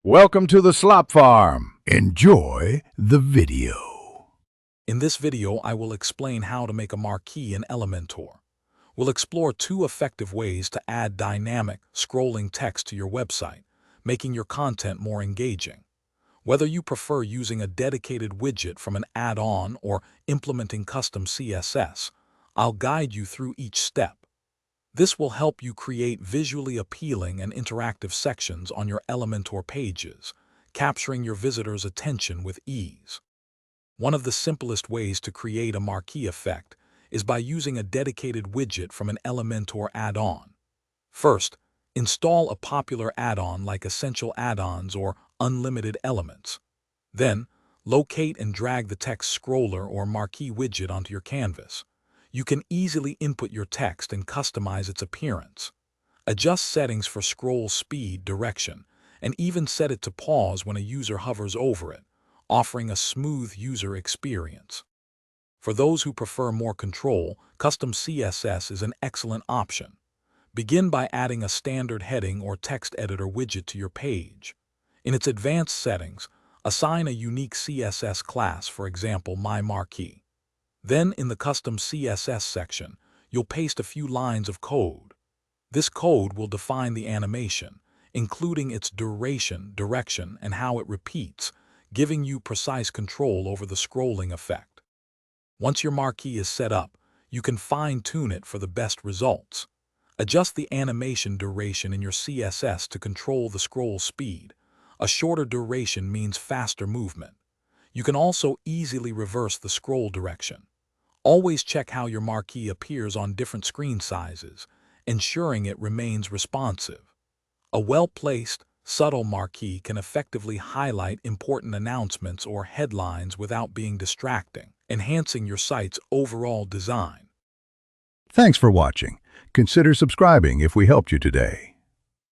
Welcome to the Slop Farm. Enjoy the video. In this video, I will explain how to make a marquee in Elementor. We'll explore two effective ways to add dynamic, scrolling text to your website, making your content more engaging. Whether you prefer using a dedicated widget from an add-on or implementing custom CSS, I'll guide you through each step. This will help you create visually appealing and interactive sections on your Elementor pages, capturing your visitors' attention with ease. One of the simplest ways to create a marquee effect is by using a dedicated widget from an Elementor add-on. First, install a popular add-on like Essential Add-ons or Unlimited Elements. Then, locate and drag the text scroller or marquee widget onto your canvas. You can easily input your text and customize its appearance. Adjust settings for scroll speed, direction, and even set it to pause when a user hovers over it, offering a smooth user experience. For those who prefer more control, custom CSS is an excellent option. Begin by adding a standard heading or text editor widget to your page. In its advanced settings, assign a unique CSS class, for example, My Marquee. Then, in the Custom CSS section, you'll paste a few lines of code. This code will define the animation, including its duration, direction, and how it repeats, giving you precise control over the scrolling effect. Once your marquee is set up, you can fine-tune it for the best results. Adjust the animation duration in your CSS to control the scroll speed. A shorter duration means faster movement. You can also easily reverse the scroll direction. Always check how your marquee appears on different screen sizes, ensuring it remains responsive. A well-placed, subtle marquee can effectively highlight important announcements or headlines without being distracting, enhancing your site's overall design. Thanks for watching. Consider subscribing if we helped you today.